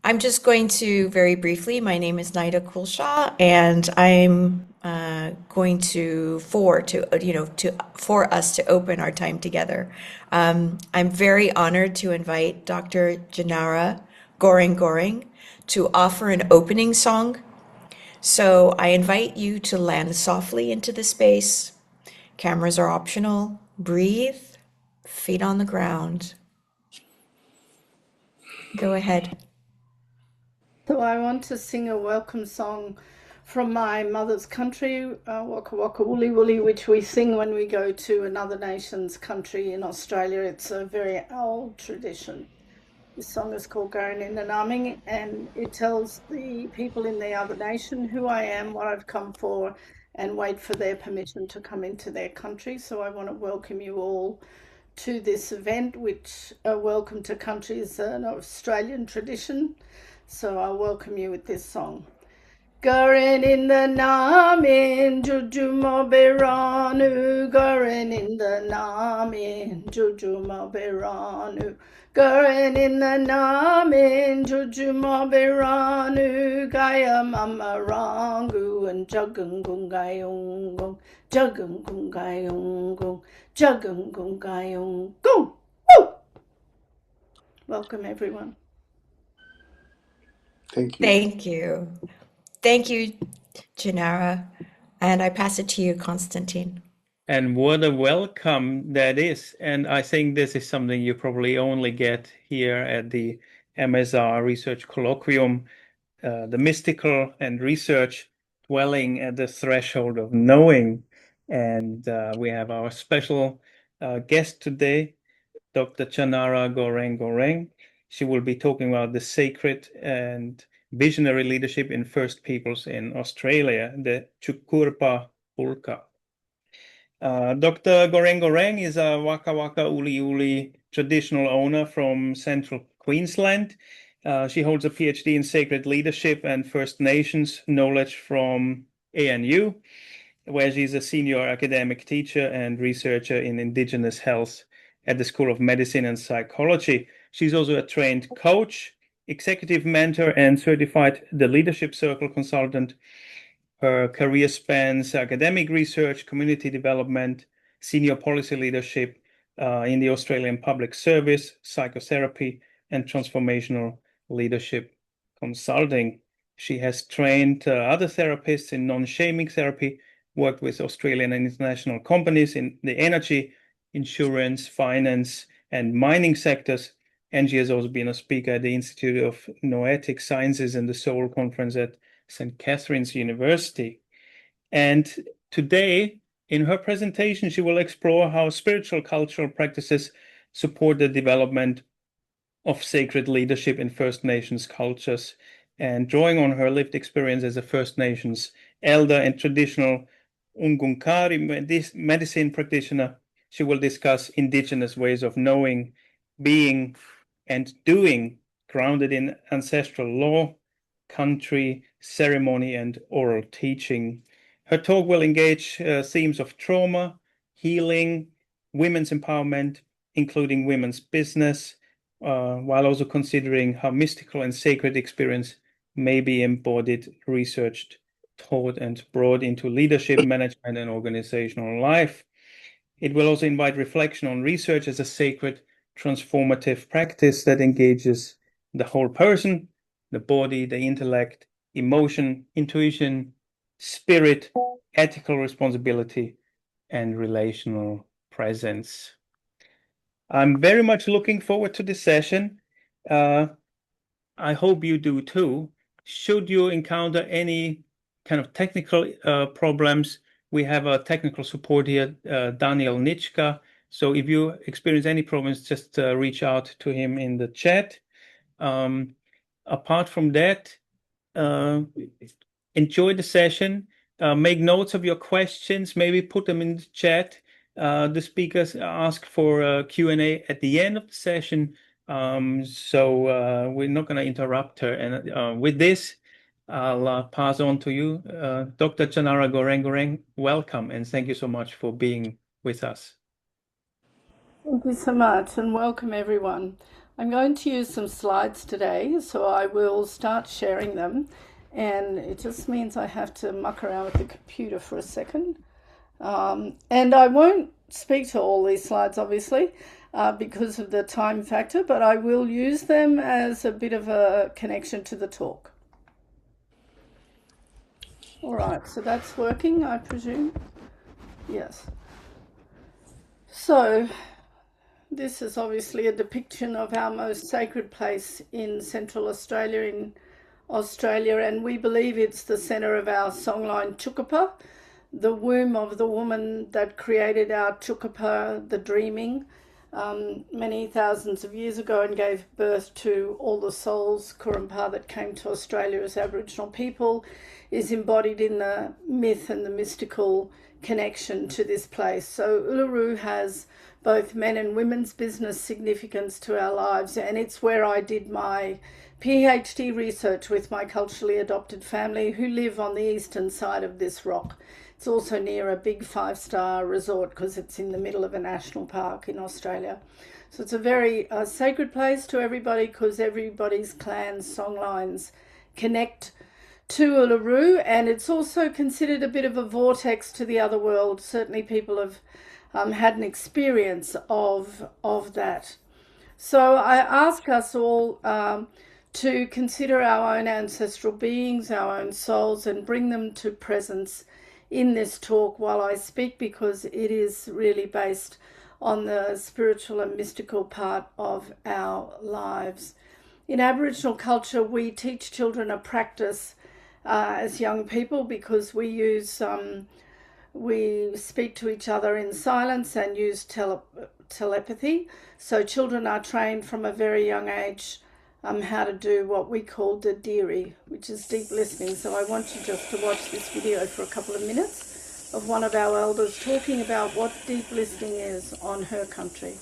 I'm just going to very briefly. My name is Naida Culshaw, and I'm going to for us to open our time together. I'm very honored to invite Dr. Tjanara Goreng Goreng to offer an opening song. So I invite you to land softly into the space. Cameras are optional. Breathe, feet on the ground. Go ahead. So I want to sing a welcome song from my mother's country, Waka Waka Woolly Woolly, which we sing when we go to another nation's country in Australia. It's a very old tradition. This song is called Goreng Goreng, and it tells the people in the other nation who I am, what I've come for, and wait for their permission to come into their country. So I want to welcome you all to this event, which welcome to country is an Australian tradition. So I'll welcome you with this song. Goreng in the namin jujuma beranu, Goreng in the namin jujuma beranu, Goreng in the namin jujuma beranu, Gaya mama rangu and jagung gayung, jagung gayung, jagung gayung. Welcome everyone. Thank you. Thank you. Thank you, Tjanara. And I pass it to you, Konstantin. And what a welcome that is. And I think this is something you probably only get here at the MSR Research Colloquium, the mystical and research dwelling at the threshold of knowing. And we have our special guest today, Dr. Tjanara Goreng Goreng. She will be talking about the sacred and visionary leadership in First Peoples in Australia, the Tjukurpa Pulka. Dr. Goreng Goreng is a Waka Waka Uli Uli traditional owner from central Queensland. She holds a PhD in sacred leadership and First Nations knowledge from ANU, where she's a senior academic teacher and researcher in Indigenous health at the School of Medicine and Psychology. She's also a trained coach, executive mentor, and certified the Leadership Circle consultant. Her career spans academic research, community development, senior policy leadership in the Australian public service, psychotherapy, and transformational leadership consulting. She has trained other therapists in non-shaming therapy, worked with Australian and international companies in the energy, insurance, finance, and mining sectors. And she has also been a speaker at the Institute of Noetic Sciences and the Seoul Conference at St. Catherine's University. And today, in her presentation, she will explore how spiritual cultural practices support the development of sacred leadership in First Nations cultures. And drawing on her lived experience as a First Nations elder and traditional ngungkari medicine practitioner, she will discuss Indigenous ways of knowing, being, and doing, grounded in ancestral law, country, ceremony, and oral teaching. Her talk will engage themes of trauma, healing, women's empowerment, including women's business, while also considering how mystical and sacred experience may be embodied, researched, taught, and brought into leadership, management, and organizational life. It will also invite reflection on research as a sacred, transformative practice that engages the whole person, the body, the intellect, emotion, intuition, spirit, ethical responsibility, and relational presence. I'm very much looking forward to this session. I hope you do too. Should you encounter any kind of technical problems, we have a technical support here, Daniel Nitschka. So if you experience any problems, just reach out to him in the chat. Apart from that, enjoy the session. Make notes of your questions. Maybe put them in the chat. The speakers ask for a Q&A at the end of the session. So we're not going to interrupt her. And with this, I'll pass on to you, Dr. Tjanara Goreng Goreng. Welcome, and thank you so much for being with us. Thank you so much, and welcome everyone. I'm going to use some slides today, so I will start sharing them, and it just means I have to muck around with the computer for a second. And I won't speak to all these slides, obviously, because of the time factor, but I will use them as a bit of a connection to the talk. All right, so that's working, I presume. Yes. So this is obviously a depiction of our most sacred place in Central Australia, and we believe it's the centre of our songline Tjukurpa, the womb of the woman that created our Tjukurpa, the dreaming, many thousands of years ago, and gave birth to all the souls, Kurumpa, that came to Australia as Aboriginal people, is embodied in the myth and the mystical connection to this place. So Uluru has both men and women's business significance to our lives, and it's where I did my PhD research with my culturally adopted family who live on the eastern side of this rock. It's also near a big 5-star resort because it's in the middle of a national park in Australia. So it's a very sacred place to everybody because everybody's clan songlines connect to Uluru, and it's also considered a bit of a vortex to the other world. Certainly people have had an experience of that. So I ask us all to consider our own ancestral beings, our own souls, and bring them to presence in this talk while I speak, because it is really based on the spiritual and mystical part of our lives. In Aboriginal culture, we teach children a practice as young people because we speak to each other in silence and use telepathy. So children are trained from a very young age how to do what we call the diri, which is deep listening. So I want you just to watch this video for a couple of minutes of one of our elders talking about what deep listening is on her country.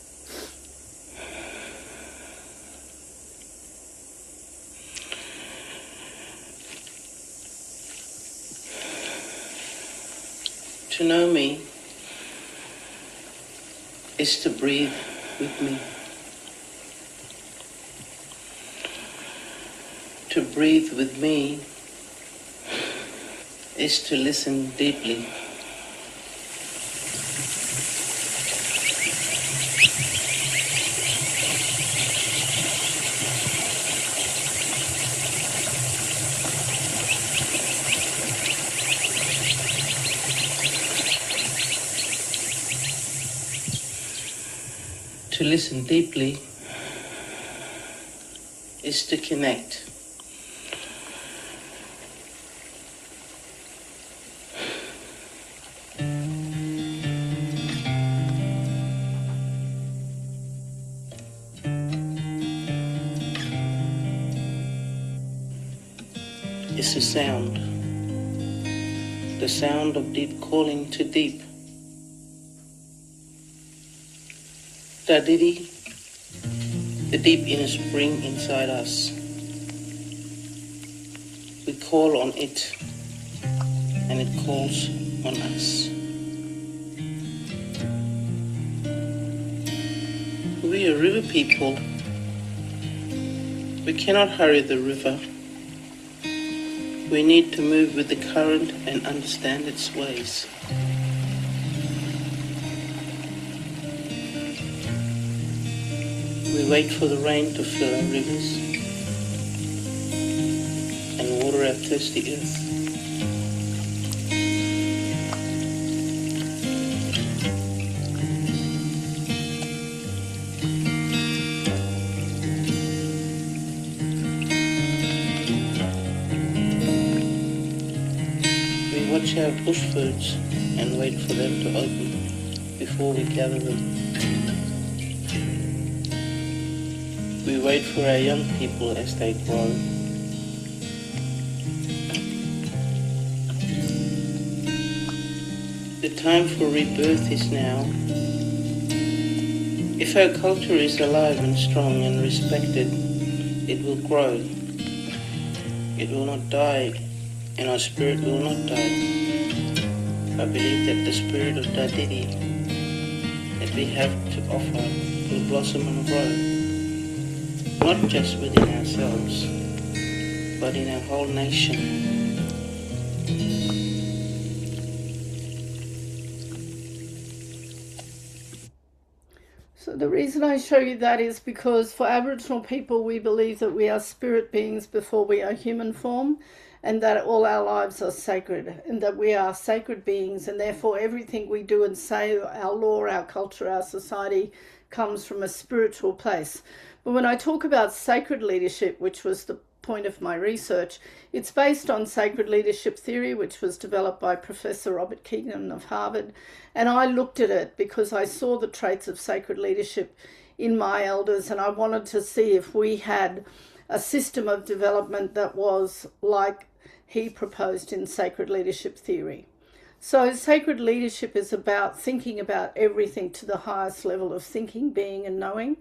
To know me is to breathe with me. To breathe with me is to listen deeply. To listen deeply is to connect. It's a sound, the sound of deep calling to deep. Dadidi, the deep inner spring inside us. We call on it, and it calls on us. We are river people. We cannot hurry the river. We need to move with the current and understand its ways. We wait for the rain to fill our rivers and water our thirsty earth. We watch our bush foods and wait for them to open before we gather them. We wait for our young people as they grow. The time for rebirth is now. If our culture is alive and strong and respected, it will grow. It will not die, and our spirit will not die. I believe that the spirit of Dadidi that we have to offer will blossom and grow. not just within ourselves, but in our whole nation. So the reason I show you that is because for Aboriginal people, we believe that we are spirit beings before we are human form, and that all our lives are sacred, and that we are sacred beings, and therefore everything we do and say, our law, our culture, our society, comes from a spiritual place. But when I talk about sacred leadership, which was the point of my research, it's based on sacred leadership theory, which was developed by Professor Robert Keegan of Harvard. And I looked at it because I saw the traits of sacred leadership in my elders, and I wanted to see if we had a system of development that was like he proposed in sacred leadership theory. So sacred leadership is about thinking about everything to the highest level of thinking, being, and knowing,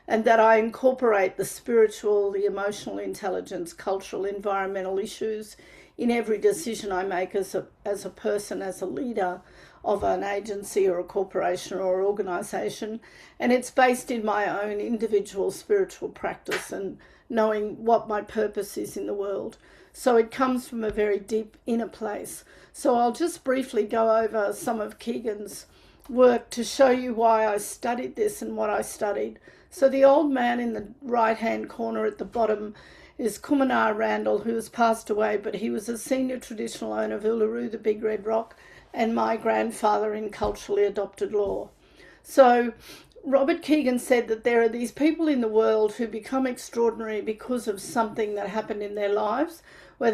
and that I incorporate the spiritual, the emotional intelligence, cultural, environmental issues in every decision I make as a person, as a leader of an agency or a corporation or organisation. And it's based in my own individual spiritual practice and knowing what my purpose is in the world. So it comes from a very deep inner place. So I'll just briefly go over some of Keegan's work to show you why I studied this and what I studied. So the old man in the right-hand corner at the bottom is Kumar Randall, who has passed away, but he was a senior traditional owner of Uluru, the Big Red Rock, and my grandfather in culturally adopted law. So Robert Keegan said that there are these people in the world who become extraordinary because of something that happened in their lives, where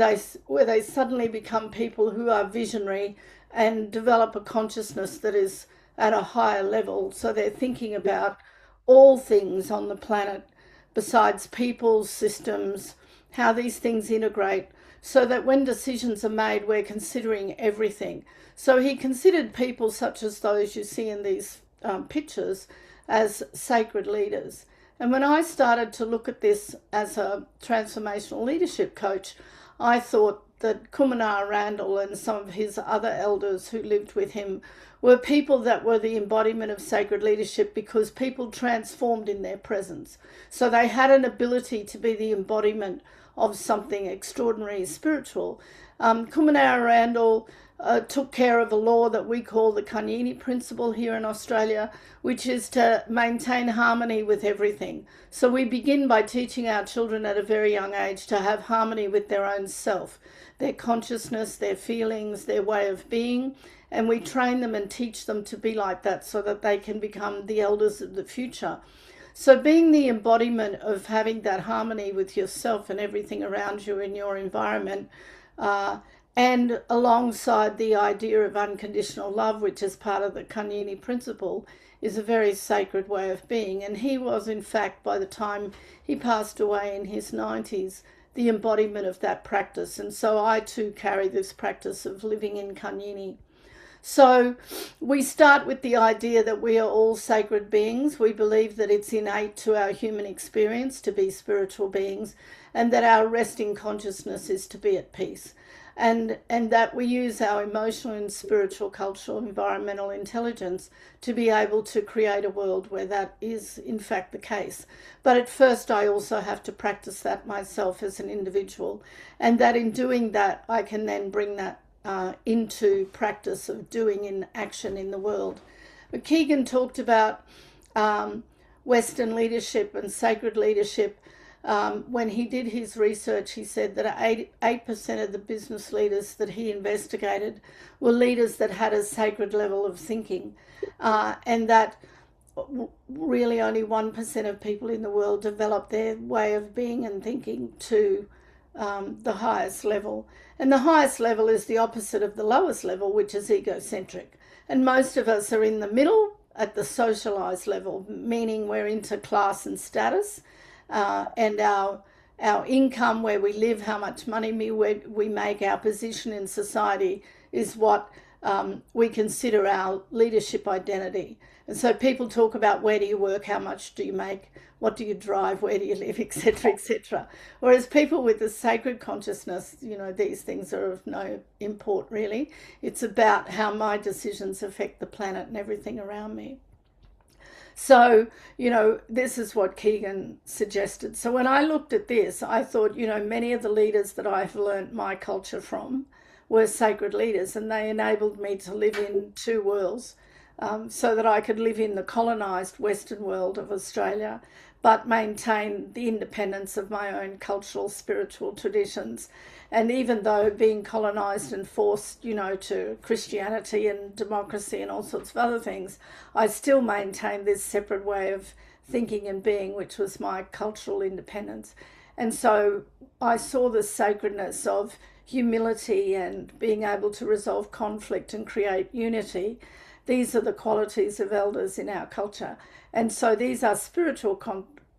they suddenly become people who are visionary and develop a consciousness that is at a higher level. So they're thinking about all things on the planet besides people, systems, how these things integrate, so that when decisions are made, we're considering everything. So he considered people such as those you see in these pictures as sacred leaders. And when I started to look at this as a transformational leadership coach, I thought that Kumar Randall and some of his other elders who lived with him were people that were the embodiment of sacred leadership because people transformed in their presence. So they had an ability to be the embodiment of something extraordinary spiritual. Kumar Randall took care of a law that we call the Kanyini principle here in Australia, which is to maintain harmony with everything. So we begin by teaching our children at a very young age to have harmony with their own self, their consciousness, their feelings, their way of being, and we train them and teach them to be like that so that they can become the elders of the future. So being the embodiment of having that harmony with yourself and everything around you in your environment, and alongside the idea of unconditional love, which is part of the Kanyini principle, is a very sacred way of being. And he was, in fact, by the time he passed away in his 90s, the embodiment of that practice. And so I too carry this practice of living in Kanyini. So we start with the idea that we are all sacred beings. We believe that it's innate to our human experience to be spiritual beings, and that our resting consciousness is to be at peace. And that we use our emotional and spiritual, cultural, environmental intelligence to be able to create a world where that is in fact the case. But at first I also have to practice that myself as an individual, and that in doing that I can then bring that into practice of doing in action in the world. But Keegan talked about Western leadership and sacred leadership. When he did his research, he said that 8% of the business leaders that he investigated were leaders that had a sacred level of thinking, and that really only 1% of people in the world develop their way of being and thinking to the highest level. And the highest level is the opposite of the lowest level, which is egocentric. And most of us are in the middle at the socialized level, meaning we're into class and status, and our income, where we live, how much money we make, our position in society is what we consider our leadership identity. And so people talk about where do you work, how much do you make, what do you drive, where do you live, etc., etc. Whereas people with a sacred consciousness, these things are of no import really. It's about how my decisions affect the planet and everything around me. So, this is what Keegan suggested. So when I looked at this, I thought, many of the leaders that I've learnt my culture from were sacred leaders, and they enabled me to live in two worlds, so that I could live in the colonised Western world of Australia, but maintain the independence of my own cultural, spiritual traditions. And even though being colonised and forced, to Christianity and democracy and all sorts of other things, I still maintained this separate way of thinking and being, which was my cultural independence. And so I saw the sacredness of humility and being able to resolve conflict and create unity. These are the qualities of elders in our culture. And so these are spiritual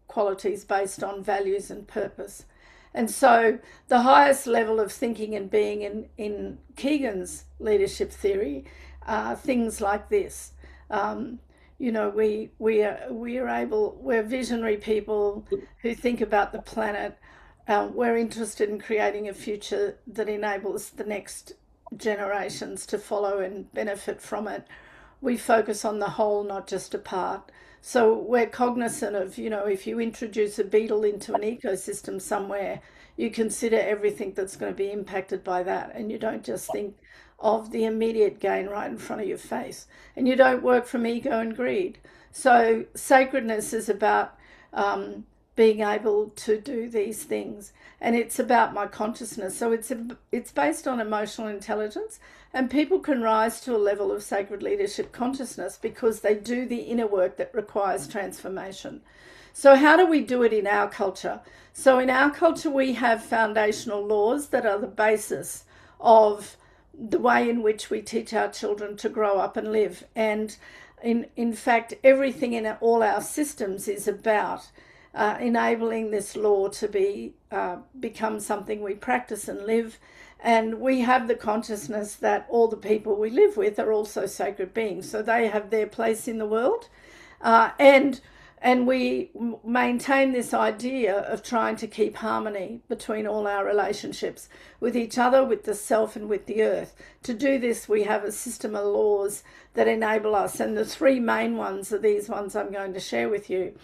qualities based on values and purpose. And so the highest level of thinking and being in Keegan's leadership theory are things like this. We're visionary people who think about the planet. We're interested in creating a future that enables the next generations to follow and benefit from it. We focus on the whole, not just a part. So we're cognizant of, if you introduce a beetle into an ecosystem somewhere, you consider everything that's going to be impacted by that. And you don't just think of the immediate gain right in front of your face. And you don't work from ego and greed. So sacredness is about being able to do these things. And it's about my consciousness. So it's based on emotional intelligence. And people can rise to a level of sacred leadership consciousness because they do the inner work that requires transformation. So how do we do it in our culture? So in our culture, we have foundational laws that are the basis of the way in which we teach our children to grow up and live. And in fact, everything in all our systems is about enabling this law to become something we practice and live. And we have the consciousness that all the people we live with are also sacred beings. So they have their place in the world. And we maintain this idea of trying to keep harmony between all our relationships with each other, with the self and with the earth. To do this, we have a system of laws that enable us. And the three main ones are these ones I'm going to share with you.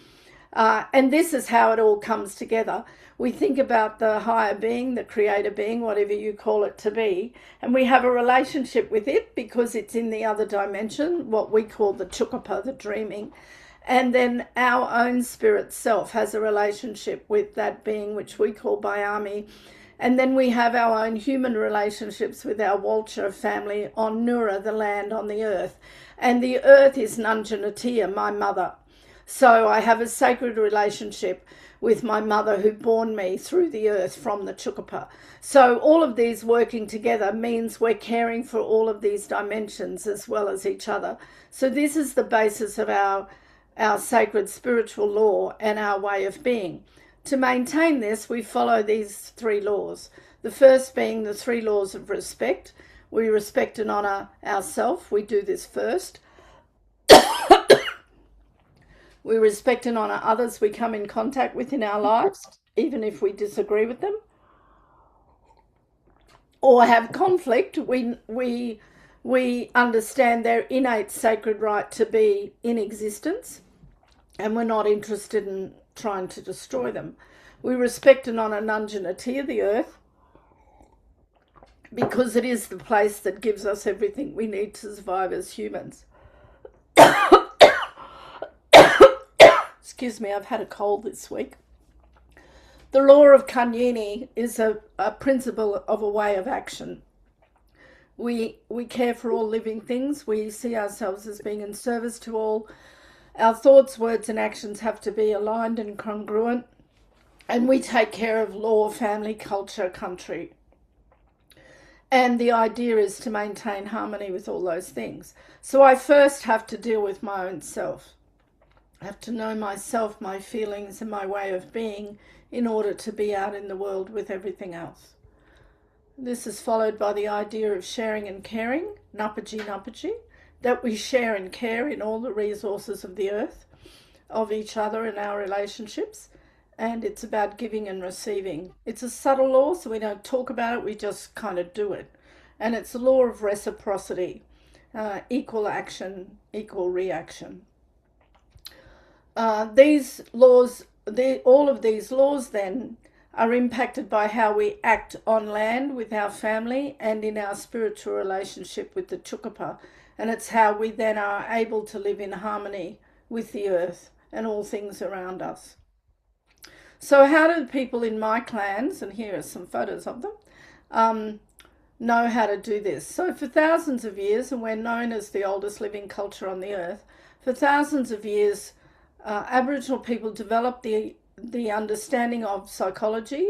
And this is how it all comes together. We think about the higher being, the creator being, whatever you call it to be, and we have a relationship with it because it's in the other dimension, what we call the Tjukurpa, the dreaming. And then our own spirit self has a relationship with that being, which we call Bayami. And then we have our own human relationships with our Walcher family on Nura, the land on the earth. And the earth is Nunjanatia, my mother. So I have a sacred relationship with my mother who born me through the earth from the Tjukurpa. So all of these working together means we're caring for all of these dimensions as well as each other. So this is the basis of our sacred spiritual law and our way of being. To maintain this, we follow these three laws. The first being the three laws of respect. We respect and honour ourselves. We do this first. We respect and honour others we come in contact with in our lives, even if we disagree with them or have conflict. We understand their innate sacred right to be in existence, and we're not interested in trying to destroy them. We respect and honour Nunjanatia, the earth, because it is the place that gives us everything we need to survive as humans. Excuse me, I've had a cold this week. The law of Kanyini is a principle of a way of action. We care for all living things. We see ourselves as being in service to all. Our thoughts, words and actions have to be aligned and congruent. And we take care of law, family, culture, country. And the idea is to maintain harmony with all those things. So I first have to deal with my own self. I have to know myself, my feelings and my way of being in order to be out in the world with everything else. This is followed by the idea of sharing and caring, napaji, that we share and care in all the resources of the earth, of each other and our relationships. And it's about giving and receiving. It's a subtle law, so we don't talk about it, we just kind of do it. And it's a law of reciprocity, equal action, equal reaction. these laws, all of these laws then are impacted by how we act on land with our family and in our spiritual relationship with the Tjukurpa. And it's how we then are able to live in harmony with the earth and all things around us. So how do people in my clans, and here are some photos of them, know how to do this? So for thousands of years, and we're known as the oldest living culture on the earth, for thousands of years, Aboriginal people developed the understanding of psychology,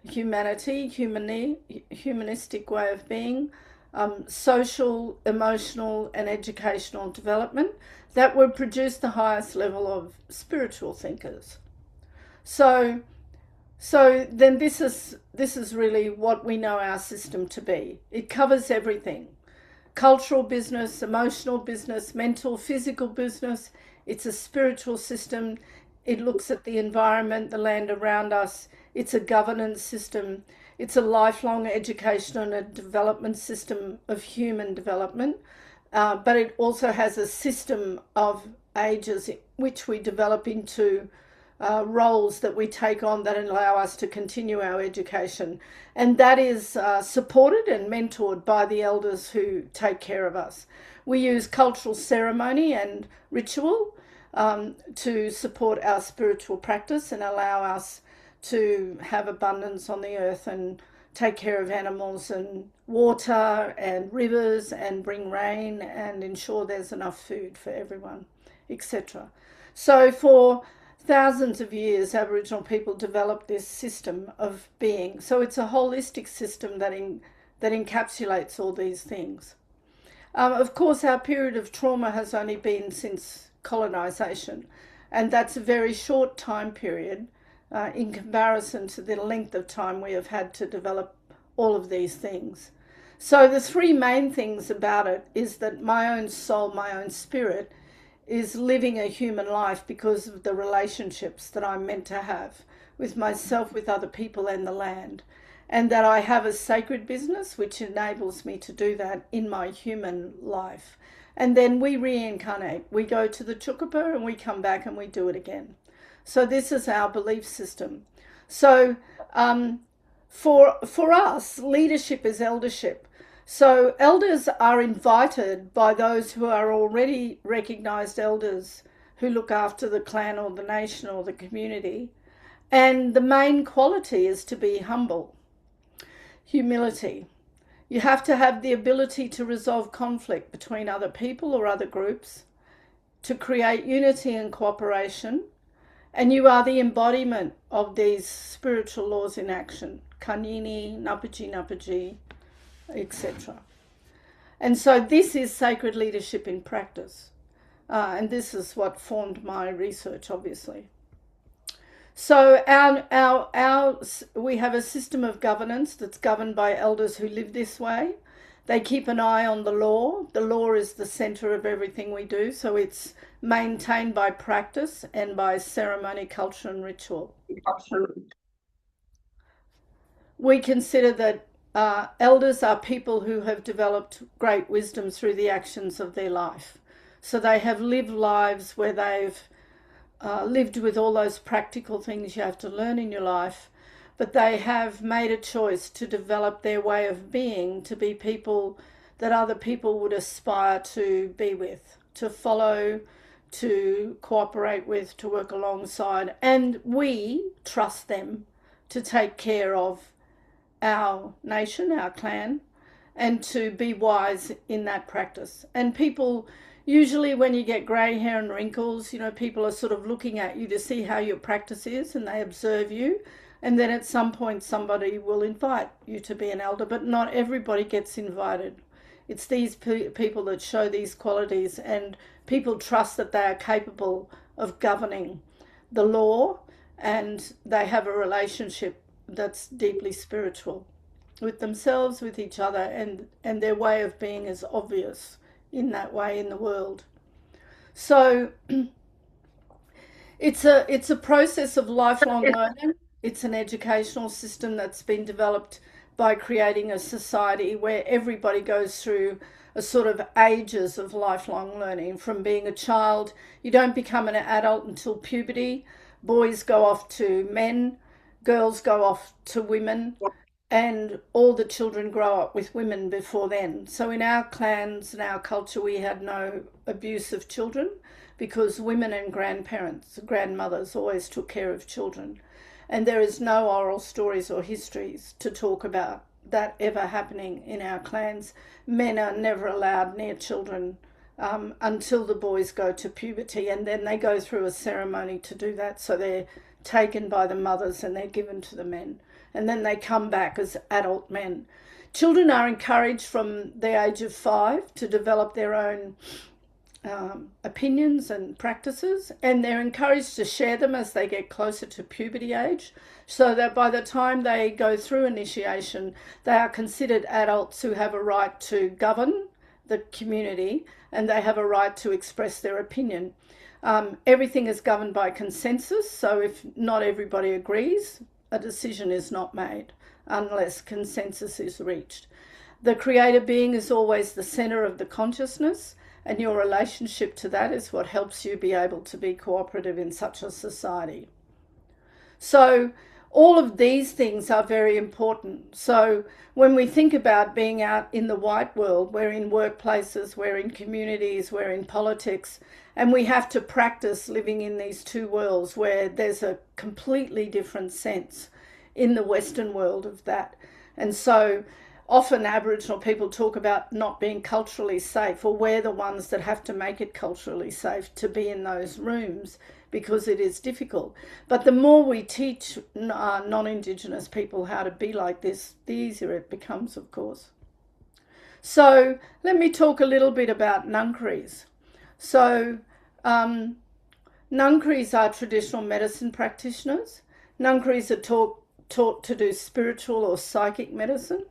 humanity, humanistic way of being, social, emotional, and educational development that would produce the highest level of spiritual thinkers. So then this is really what we know our system to be. It covers everything: cultural business, emotional business, mental, physical business. It's a spiritual system. It looks at the environment, the land around us. It's a governance system. It's a lifelong education and a development system of human development. But it also has a system of ages which we develop into roles that we take on that allow us to continue our education. And that is supported and mentored by the elders who take care of us. We use cultural ceremony and ritual to support our spiritual practice and allow us to have abundance on the earth and take care of animals and water and rivers and bring rain and ensure there's enough food for everyone, etc. So for thousands of years, Aboriginal people developed this system of being. So it's a holistic system that encapsulates all these things. Of course, our period of trauma has only been since colonisation, and that's a very short time period in comparison to the length of time we have had to develop all of these things. So the three main things about it is that my own soul, my own spirit, is living a human life because of the relationships that I'm meant to have with myself, with other people and the land, and that I have a sacred business which enables me to do that in my human life. And then we reincarnate. We go to the Tjukurpa and we come back and we do it again. So this is our belief system. So for us, leadership is eldership. So elders are invited by those who are already recognised elders who look after the clan or the nation or the community. And the main quality is to be humble, humility. You have to have the ability to resolve conflict between other people or other groups, to create unity and cooperation, and you are the embodiment of these spiritual laws in action, kanini, napaji, etc. And so this is sacred leadership in practice, and this is what formed my research, obviously. So we have a system of governance that's governed by elders who live this way. They keep an eye on the law. The law is the centre of everything we do, so it's maintained by practice and by ceremony, culture and ritual. We consider that elders are people who have developed great wisdom through the actions of their life. So they have lived lives where they've lived with all those practical things you have to learn in your life, but they have made a choice to develop their way of being to be people that other people would aspire to be with, to follow, to cooperate with, to work alongside, and we trust them to take care of our nation, our clan, and to be wise in that practice. And people, usually when you get grey hair and wrinkles, people are sort of looking at you to see how your practice is, and they observe you. And then at some point somebody will invite you to be an elder, but not everybody gets invited. It's these people that show these qualities, and people trust that they are capable of governing the law, and they have a relationship that's deeply spiritual with themselves, with each other, and their way of being is obvious in that way in the world. So it's a process of lifelong learning. It's an educational system that's been developed by creating a society where everybody goes through sort of ages of lifelong learning. From being a child, you don't become an adult until puberty. Boys go off to men, girls go off to women, and all the children grow up with women before then. So in our clans and our culture, we had no abuse of children because women and grandmothers always took care of children. And there is no oral stories or histories to talk about that ever happening in our clans. Men are never allowed near children until the boys go to puberty, and then they go through a ceremony to do that. So they're taken by the mothers and they're given to the men, and then they come back as adult men. Children are encouraged from the age of 5 to develop their own opinions and practices, and they're encouraged to share them as they get closer to puberty age, so that by the time they go through initiation, they are considered adults who have a right to govern the community and they have a right to express their opinion. Everything is governed by consensus, so if not everybody agrees, a decision is not made unless consensus is reached. The creator being is always the center of the consciousness, and your relationship to that is what helps you be able to be cooperative in such a society. So all of these things are very important. So when we think about being out in the white world, we're in workplaces, we're in communities, we're in politics, and we have to practice living in these two worlds where there's a completely different sense in the Western world of that. And so often Aboriginal people talk about not being culturally safe, or we're the ones that have to make it culturally safe to be in those rooms because it is difficult. But the more we teach non-Indigenous people how to be like this, the easier it becomes, of course. So let me talk a little bit about ngungkaris. So ngungkaris are traditional medicine practitioners. Ngungkaris are taught to do spiritual or psychic medicine.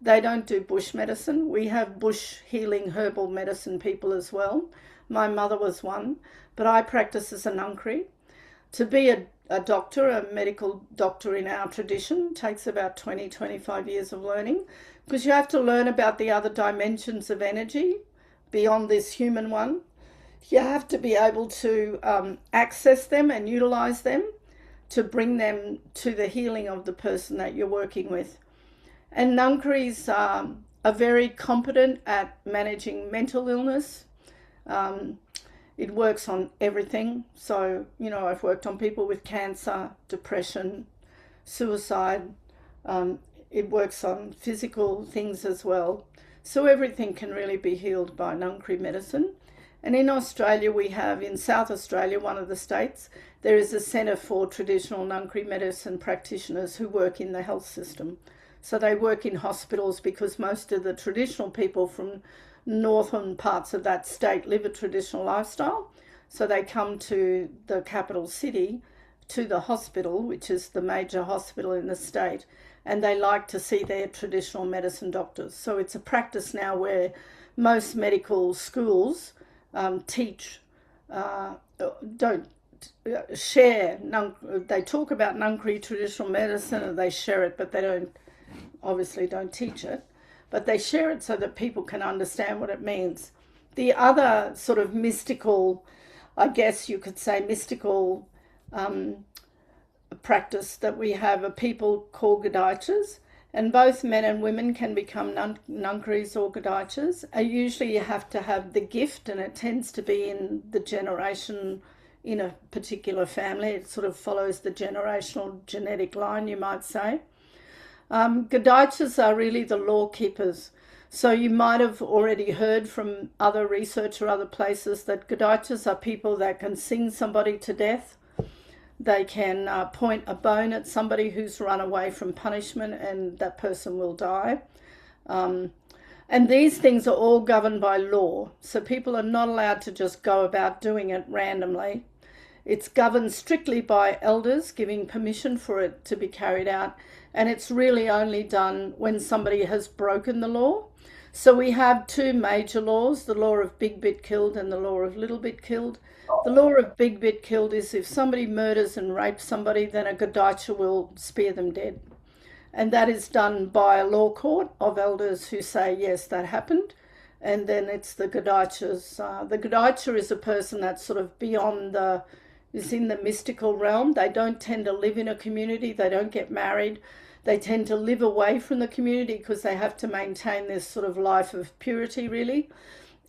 They don't do bush medicine. We have bush healing herbal medicine people as well. My mother was one, but I practice as a ngungkari. To be a doctor, a medical doctor in our tradition, takes about 20-25 years of learning, because you have to learn about the other dimensions of energy beyond this human one. You have to be able to access them and utilize them to bring them to the healing of the person that you're working with. And ngungkaris are very competent at managing mental illness. It works on everything. So, I've worked on people with cancer, depression, suicide. It works on physical things as well. So everything can really be healed by ngungkari medicine. And in Australia, we have, in South Australia, one of the states, there is a centre for traditional ngungkari medicine practitioners who work in the health system. So they work in hospitals because most of the traditional people from northern parts of that state live a traditional lifestyle. So they come to the capital city, to the hospital, which is the major hospital in the state, and they like to see their traditional medicine doctors. So it's a practice now where most medical schools teach, don't share, they talk about ngungkari traditional medicine and they share it, but they obviously don't teach it, but they share it so that people can understand what it means. The other sort of mystical, I guess you could say mystical practice that we have are people called gadaichas, and both men and women can become ngungkaris or gadaichas. Usually you have to have the gift, and it tends to be in the generation in a particular family. It sort of follows the generational genetic line, you might say. Gadaichas are really the law keepers. So you might have already heard from other research or other places that gadaichas are people that can sing somebody to death. They can point a bone at somebody who's run away from punishment and that person will die. And these things are all governed by law. So people are not allowed to just go about doing it randomly. It's governed strictly by elders giving permission for it to be carried out. And it's really only done when somebody has broken the law. So we have two major laws, the law of big bit killed and the law of little bit killed. The law of big bit killed is if somebody murders and rapes somebody, then a gadaicha will spear them dead. And that is done by a law court of elders who say, yes, that happened. and then it's the Gadaichas. The Gadaicha is a person that's sort of beyond is in the mystical realm. They don't tend to live in a community. They don't get married. They tend to live away from the community because they have to maintain this sort of life of purity, really.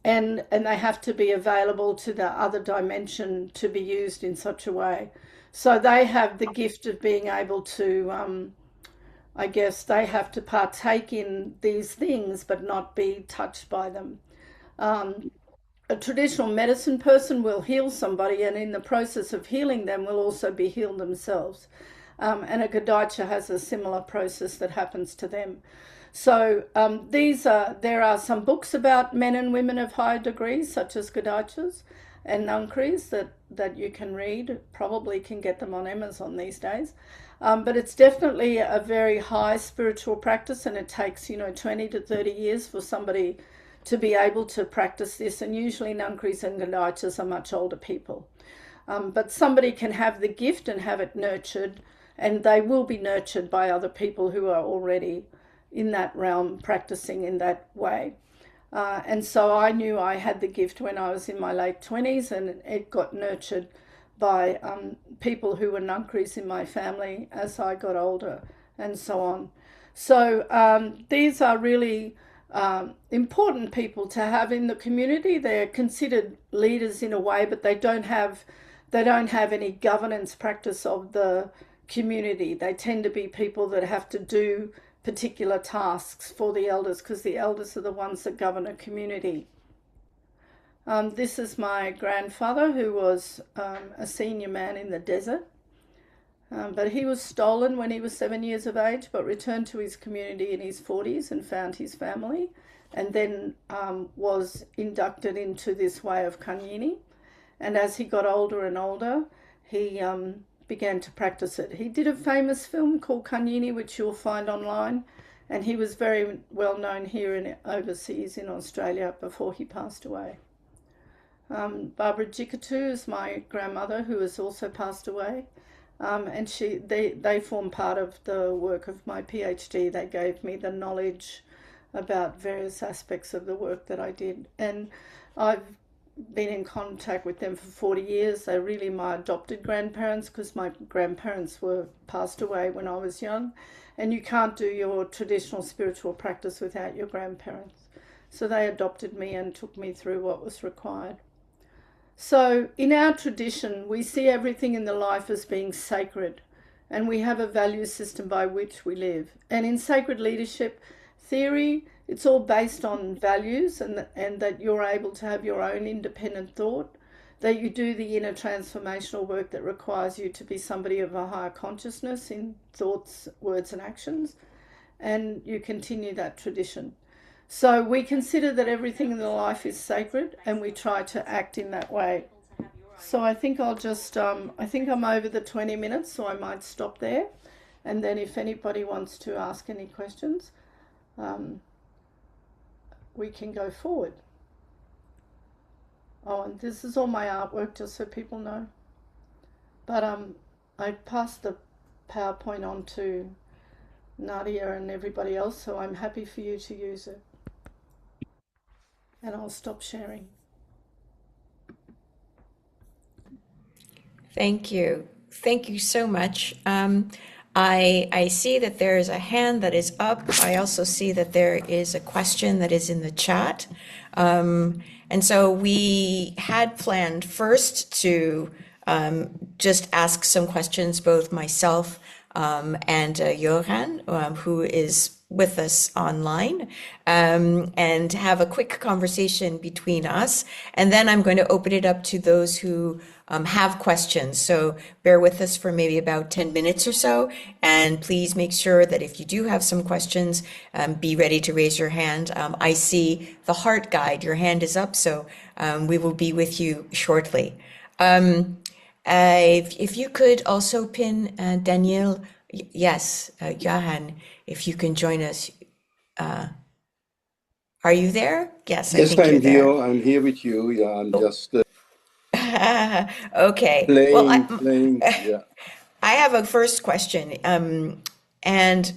And they have to be available to the other dimension to be used in such a way. So they have the gift of being able to, I guess they have to partake in these things but not be touched by them. A traditional medicine person will heal somebody, and in the process of healing them will also be healed themselves. And a Gadaicha has a similar process that happens to them. So there are some books about men and women of higher degrees, such as Gadaichas and ngungkaris, that you can read. Probably can get them on Amazon these days. But it's definitely a very high spiritual practice, and it takes 20 to 30 years for somebody to be able to practice this. And usually ngungkaris and Gadaichas are much older people. But somebody can have the gift and have it nurtured, and they will be nurtured by other people who are already in that realm practicing in that way. And so I knew I had the gift when I was in my late 20s, and it got nurtured by people who were ngungkaris in my family as I got older, and so on. So these are really important people to have in the community. They're considered leaders in a way, but they don't have any governance practice of the community. They tend to be people that have to do particular tasks for the elders, because the elders are the ones that govern a community. This is my grandfather, who was a senior man in the desert, but he was stolen when he was 7 years of age, but returned to his community in his 40s and found his family, and then was inducted into this way of kanyini. And as he got older and older, he began to practice it. He did a famous film called Kanyini, which you'll find online, and he was very well known here and overseas in Australia before he passed away. Barbara Jikatu is my grandmother, who has also passed away, and they form part of the work of my PhD. They gave me the knowledge about various aspects of the work that I did, and I've been in contact with them for 40 years. They're really my adopted grandparents, because my grandparents were passed away when I was young, and you can't do your traditional spiritual practice without your grandparents. So they adopted me and took me through what was required. So in our tradition, we see everything in the life as being sacred, and we have a value system by which we live. And in sacred leadership theory, it's all based on values, and that you're able to have your own independent thought, that you do the inner transformational work that requires you to be somebody of a higher consciousness in thoughts, words and actions, and you continue that tradition. So we consider that everything in the life is sacred, and we try to act in that way. So I think I'll just, I think I'm over the 20 minutes, so I might stop there. And then if anybody wants to ask any questions, we can go forward. Oh, and this is all my artwork, just so people know. But I passed the PowerPoint on to Nadia and everybody else, so I'm happy for you to use it. And I'll stop sharing. Thank you. Thank you so much. I see that there is a hand that is up. I also see that there is a question that is in the chat. And so we had planned first to just ask some questions, both myself and Yochanan, who is with us online, and have a quick conversation between us. And then I'm going to open it up to those who have questions. So bear with us for maybe about 10 minutes or so. And please make sure that if you do have some questions, be ready to raise your hand. I see the heart guide, your hand is up, so we will be with you shortly. If you could also pin Daniel, yes, Johan, if you can join us. Are you there? Yes, I think you're there. I'm here with you. Yeah, I'm just okay. playing. Yeah. I have a first question, and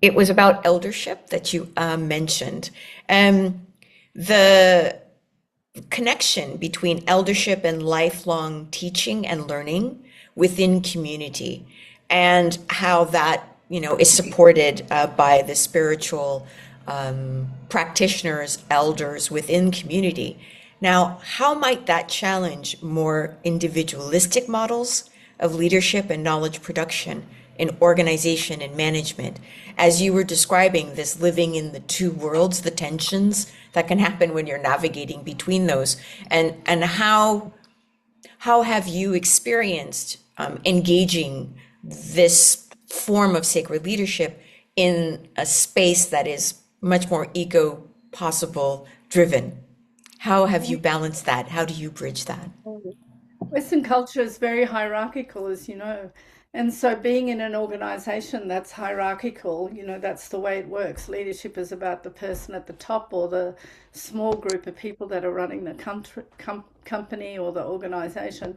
it was about eldership that you mentioned. the connection between eldership and lifelong teaching and learning within community, and how that, is supported by the spiritual practitioners, elders within community. Now, how might that challenge more individualistic models of leadership and knowledge production in organization and management? As you were describing this living in the two worlds, the tensions that can happen when you're navigating between those, and how have you experienced engaging this form of sacred leadership in a space that is much more eco-possible driven? How have you balanced that? How do you bridge that? Western culture is very hierarchical, as you know. And so being in an organization that's hierarchical, that's the way it works. Leadership is about the person at the top or the small group of people that are running the company or the organization.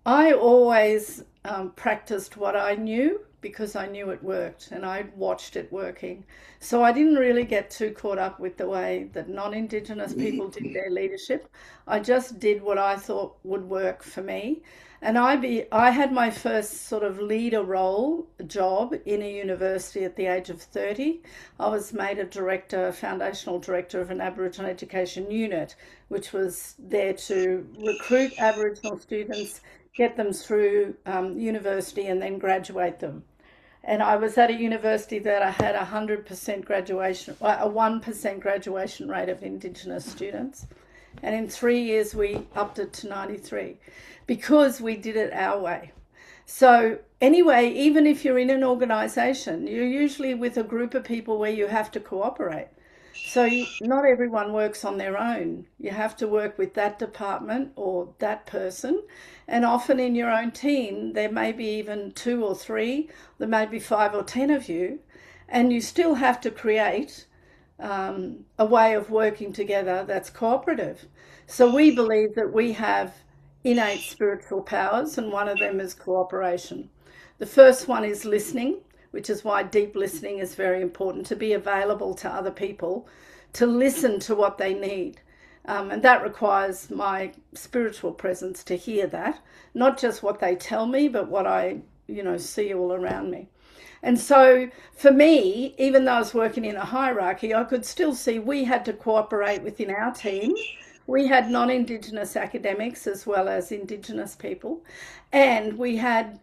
I always practiced what I knew because I knew it worked and I watched it working. So I didn't really get too caught up with the way that non-Indigenous people did their leadership. I just did what I thought would work for me. And I had my first sort of leader role job in a university at the age of 30. I was made a foundational director of an Aboriginal education unit, which was there to recruit Aboriginal students, get them through university and then graduate them. And I was at a university that I had 100% graduation, a 1% graduation rate of Indigenous students. And in 3 years, we upped it to 93 because we did it our way. So anyway, even if you're in an organization, you're usually with a group of people where you have to cooperate. So not everyone works on their own. You have to work with that department or that person. And often in your own team, there may be even 2 or 3, there may be 5 or 10 of you. And you still have to create a way of working together that's cooperative. So we believe that we have innate spiritual powers, and one of them is cooperation. The first one is listening, which is why deep listening is very important, to be available to other people, to listen to what they need. And that requires my spiritual presence to hear that, not just what they tell me, but what I, see all around me. And so for me, even though I was working in a hierarchy, I could still see we had to cooperate within our team. We had non-Indigenous academics as well as Indigenous people. And we had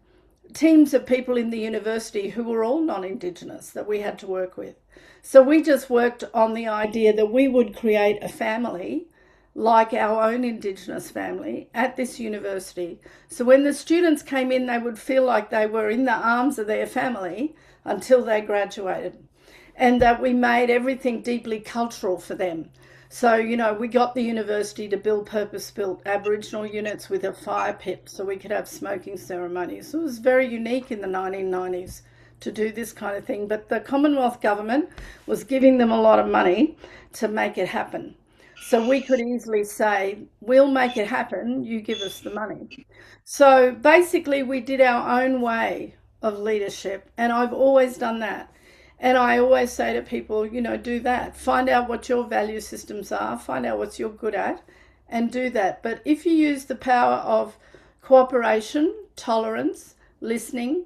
teams of people in the university who were all non-Indigenous that we had to work with. So we just worked on the idea that we would create a family like our own Indigenous family at this university. So when the students came in, they would feel like they were in the arms of their family until they graduated, and that we made everything deeply cultural for them. So, we got the university to build purpose-built Aboriginal units with a fire pit so we could have smoking ceremonies. So it was very unique in the 1990s to do this kind of thing. But the Commonwealth government was giving them a lot of money to make it happen. So we could easily say, we'll make it happen, you give us the money. So basically we did our own way of leadership, and I've always done that. And I always say to people, do that. Find out what your value systems are, find out what you're good at, and do that. But if you use the power of cooperation, tolerance, listening,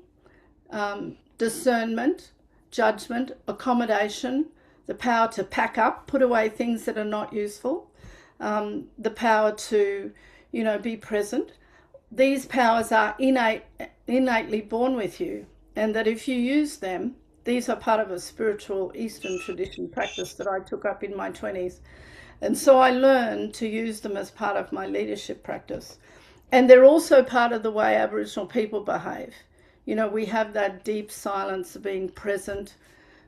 discernment, judgment, accommodation, the power to pack up, put away things that are not useful, the power to, be present. These powers are innately born with you, and that if you use them, these are part of a spiritual Eastern tradition practice that I took up in my 20s. And so I learned to use them as part of my leadership practice. And they're also part of the way Aboriginal people behave. We have that deep silence of being present,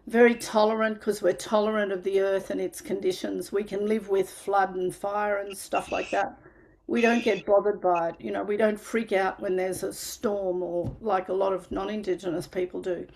very tolerant because we're tolerant of the earth and its conditions. We can live with flood and fire and stuff like that. We don't get bothered by it. We don't freak out when there's a storm, or like a lot of non-Indigenous people do.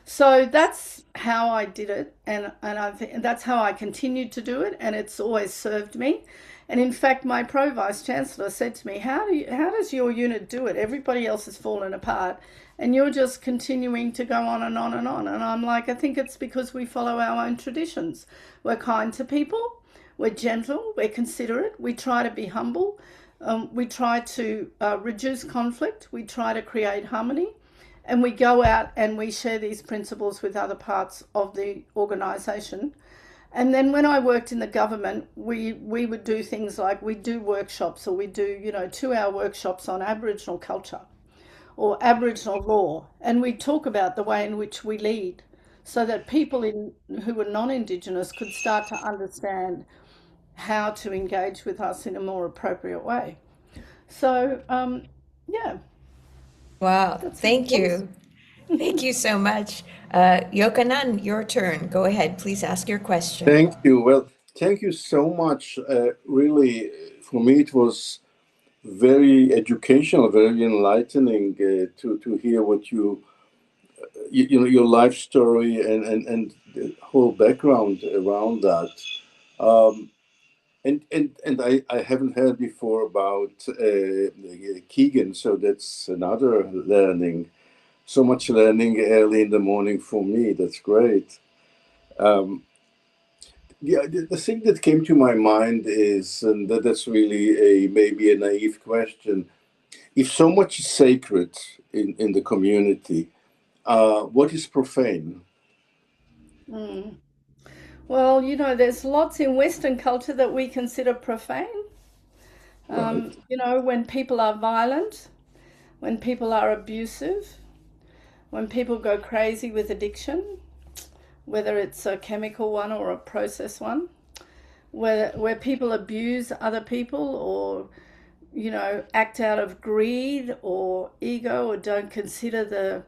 So that's how I did it, and I think that's how I continued to do it, and it's always served me. And in fact, my Pro Vice Chancellor said to me, how does your unit do it? Everybody else has fallen apart, and you're just continuing to go on and on and on. And I'm like, I think it's because we follow our own traditions. We're kind to people, We're gentle, we're considerate, we try to be humble, we try to reduce conflict, we try to create harmony, and we go out and we share these principles with other parts of the organisation. And then when I worked in the government, we would do things like we do workshops, or we do 2-hour workshops on Aboriginal culture or Aboriginal law, and we talk about the way in which we lead, so that people who were non-Indigenous could start to understand how to engage with us in a more appropriate way. So, yeah. Wow, That's thank it. you. Thank you so much. Yochanan, your turn. Go ahead, please ask your question. Thank you. Well, thank you so much. Really, for me, it was very educational, very enlightening to hear what your life story and the whole background around that. Um, and I haven't heard before about Keegan, so that's another learning. So much learning early in the morning for me. That's great. Um, yeah, the thing that came to my mind is, and that's really maybe a naive question. If so much is sacred in the community, what is profane? Well, there's lots in Western culture that we consider profane. Right. When people are violent, when people are abusive, when people go crazy with addiction, whether it's a chemical one or a process one, where people abuse other people, or act out of greed or ego, or don't consider the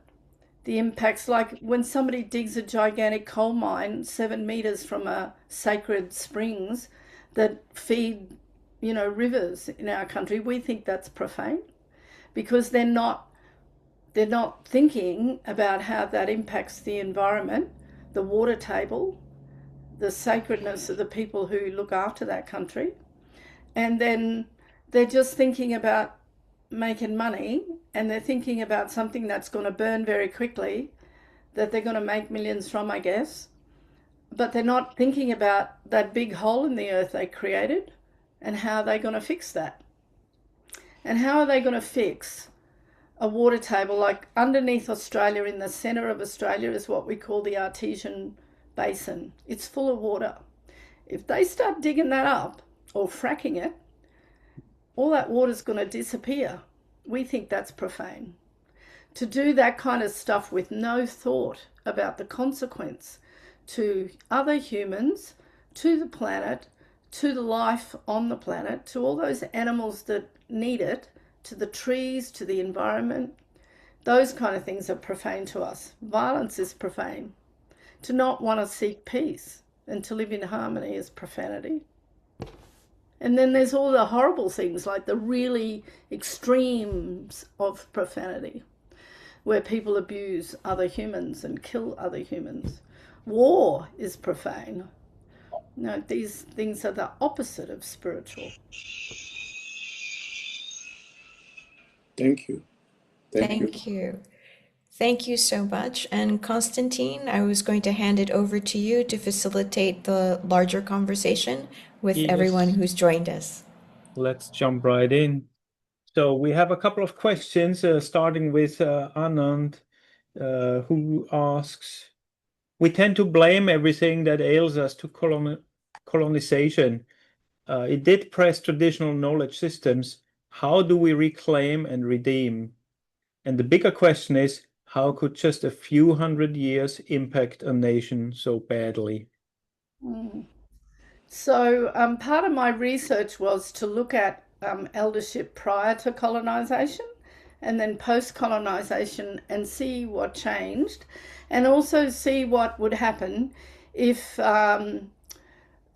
impacts. Like when somebody digs a gigantic coal mine 7 meters from a sacred springs that feed rivers in our country, we think that's profane, because they're not thinking about how that impacts the environment, the water table, the sacredness of the people who look after that country. And then they're just thinking about making money, and they're thinking about something that's going to burn very quickly, that they're going to make millions from, I guess. But they're not thinking about that big hole in the earth they created, and how they're going to fix that. And how are they going to fix a water table? Like underneath Australia, in the centre of Australia, is what we call the Artesian Basin. It's full of water. If they start digging that up or fracking it, all that water's going to disappear. We think that's profane. To do that kind of stuff with no thought about the consequence to other humans, to the planet, to the life on the planet, to all those animals that need it, to the trees, to the environment, those kind of things are profane to us. Violence is profane. To not want to seek peace and to live in harmony is profanity. And then there's all the horrible things, like the really extremes of profanity, where people abuse other humans and kill other humans. War is profane. No, these things are the opposite of spiritual. Thank you. Thank you. Thank you. Thank you so much. And Konstantin, I was going to hand it over to you to facilitate the larger conversation with everyone Yes, who's joined us. let's jump right in. So we have a couple of questions, starting with Anand, who asks, we tend to blame everything that ails us to colonization. It did press traditional knowledge systems. How do we reclaim and redeem? And the bigger question is, how could just a few hundred years impact a nation so badly? So part of my research was to look at eldership prior to colonisation and then post-colonisation, and see what changed, and also see what would happen if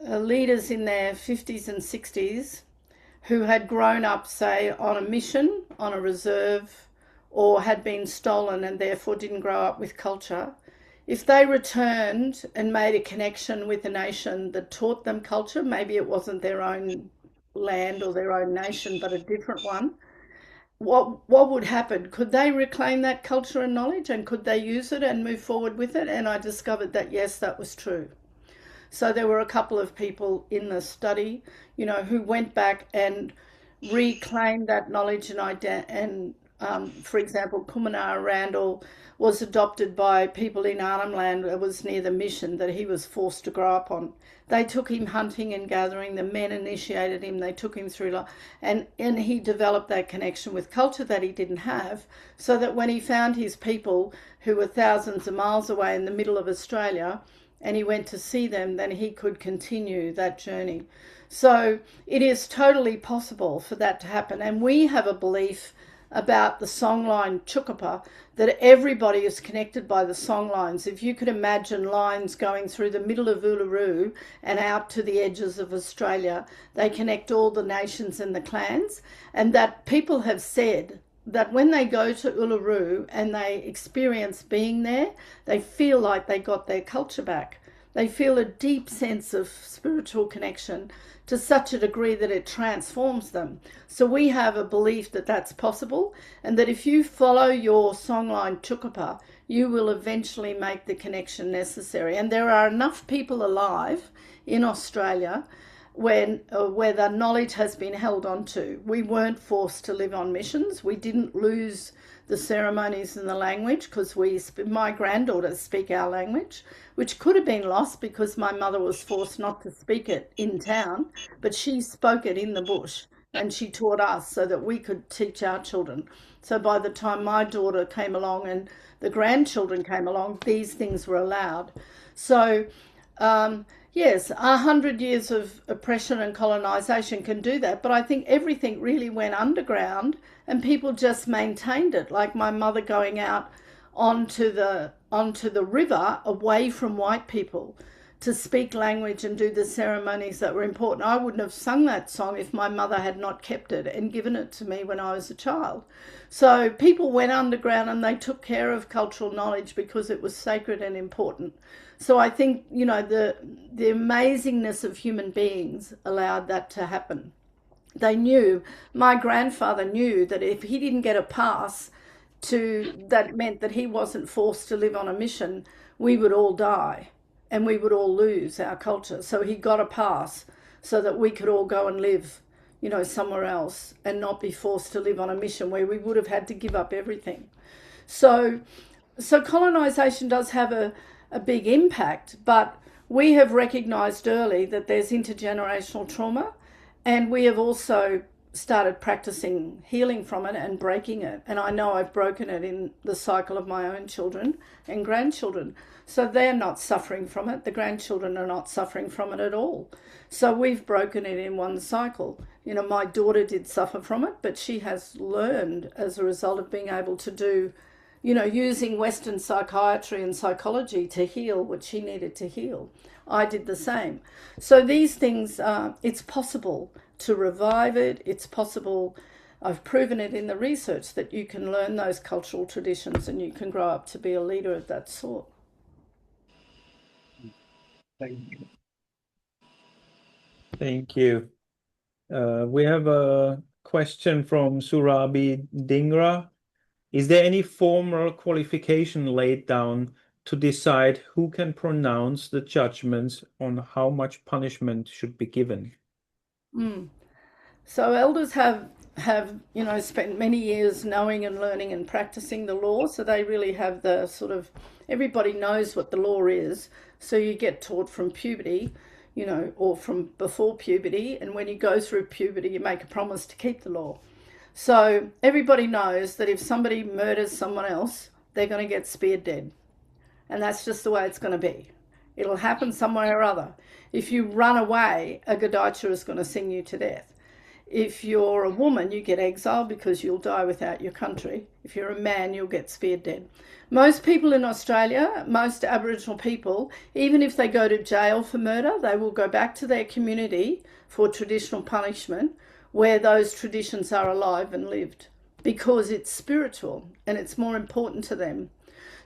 leaders in their 50s and 60s who had grown up, say, on a mission, on a reserve, or had been stolen and therefore didn't grow up with culture, if they returned and made a connection with a nation that taught them culture, maybe it wasn't their own land or their own nation, but a different one, what would happen? Could they reclaim that culture and knowledge, and could they use it and move forward with it? And I discovered that yes, that was true. So there were a couple of people in the study, you know, who went back and reclaimed that knowledge and for example, Kumana Randall was adopted by people in Arnhem Land. It was near the mission that he was forced to grow up on. They took him hunting and gathering. The men initiated him. They took him through life, and he developed that connection with culture that he didn't have, so that when he found his people who were thousands of miles away in the middle of Australia, and he went to see them, then he could continue that journey. So it is totally possible for that to happen. And we have a belief about the songline Tjukurpa that everybody is connected by the songlines. If you could imagine lines going through the middle of Uluru and out to the edges of Australia, they connect all the nations and the clans. And that people have said that when they go to Uluru and they experience being there, they feel like they got their culture back. They feel a deep sense of spiritual connection to such a degree that it transforms them. So we have a belief that that's possible, and that if you follow your songline Tjukurpa, you will eventually make the connection necessary. And there are enough people alive in Australia where the knowledge has been held on to. We weren't forced to live on missions. We didn't lose the ceremonies and the language because my granddaughters speak our language, which could have been lost because my mother was forced not to speak it in town, but she spoke it in the bush and she taught us so that we could teach our children. So by the time my daughter came along and the grandchildren came along, these things were allowed. So yes, 100 years of oppression and colonisation can do that, but I think everything really went underground and people just maintained it, like my mother going out onto the river away from white people to speak language and do the ceremonies that were important. I wouldn't have sung that song if my mother had not kept it and given it to me when I was a child. So people went underground and they took care of cultural knowledge because it was sacred and important. So I think, you know, the amazingness of human beings allowed that to happen. They knew, my grandfather knew that if he didn't get a pass that meant that he wasn't forced to live on a mission, we would all die and we would all lose our culture. So he got a pass so that we could all go and live, you know, somewhere else and not be forced to live on a mission where we would have had to give up everything. So colonisation does have a big impact, but we have recognised early that there's intergenerational trauma, and we have also started practicing healing from it and breaking it. And I know I've broken it in the cycle of my own children and grandchildren. So they're not suffering from it. The grandchildren are not suffering from it at all. So we've broken it in one cycle. You know, my daughter did suffer from it, but she has learned as a result of being able to do, you know, using Western psychiatry and psychology to heal what she needed to heal. I did the same. So these things, it's possible to revive it. It's possible, I've proven it in the research, that you can learn those cultural traditions and you can grow up to be a leader of that sort. Thank you. Thank you. We have a question from Surabi Dingra. Is there any formal qualification laid down to decide who can pronounce the judgments on how much punishment should be given? So elders have you know, spent many years knowing and learning and practicing the law, so they really have the sort of, everybody knows what the law is. So you get taught from puberty, you know, or from before puberty, and when you go through puberty you make a promise to keep the law. So everybody knows that if somebody murders someone else, they're going to get speared dead. And that's just the way it's going to be. It'll happen somewhere or other. If you run away, a Gadacha is going to sing you to death. If you're a woman, you get exiled because you'll die without your country. If you're a man, you'll get speared dead. Most people in Australia, most Aboriginal people, even if they go to jail for murder, they will go back to their community for traditional punishment where those traditions are alive and lived, because it's spiritual and it's more important to them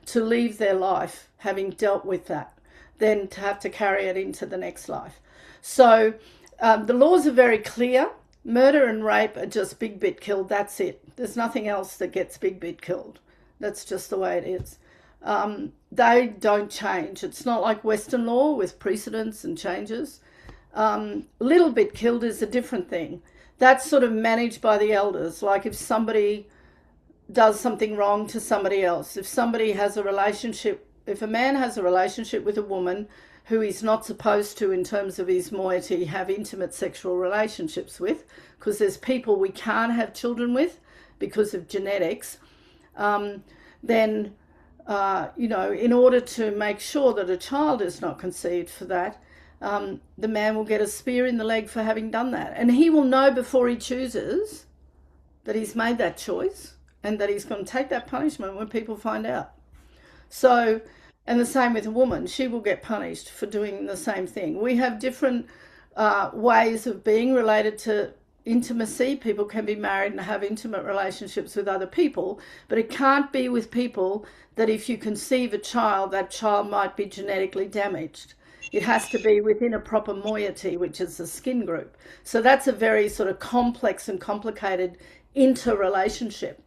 to leave their life having dealt with that than to have to carry it into the next life. So the laws are very clear. Murder and rape are just big bit killed, that's it. There's nothing else that gets big bit killed. That's just the way it is. they don't change. It's not like Western law with precedents and changes. Little bit killed is a different thing. That's sort of managed by the elders. Like if somebody does something wrong to somebody else, if somebody has a relationship, if a man has a relationship with a woman who he's not supposed to, in terms of his moiety, have intimate sexual relationships with, because there's people we can't have children with because of genetics, then in order to make sure that a child is not conceived for that, the man will get a spear in the leg for having done that. And he will know before he chooses that he's made that choice and that he's going to take that punishment when people find out. So, and the same with a woman, she will get punished for doing the same thing. We have different ways of being related to intimacy. People can be married and have intimate relationships with other people, but it can't be with people that if you conceive a child, that child might be genetically damaged. It has to be within a proper moiety, which is the skin group. So that's a very sort of complex and complicated interrelationship.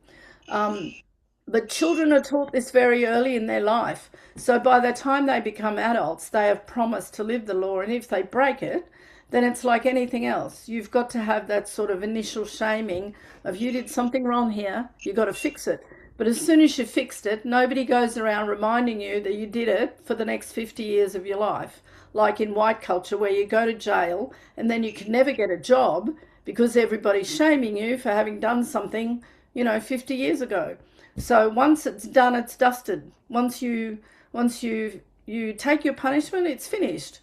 But children are taught this very early in their life. So by the time they become adults, they have promised to live the law. And if they break it, then it's like anything else. You've got to have that sort of initial shaming of you did something wrong here, you've got to fix it. But as soon as you fixed it, nobody goes around reminding you that you did it for the next 50 years of your life. Like in white culture, where you go to jail and then you can never get a job because everybody's shaming you for having done something, 50 years ago. So once it's done, it's dusted. Once you take your punishment, it's finished.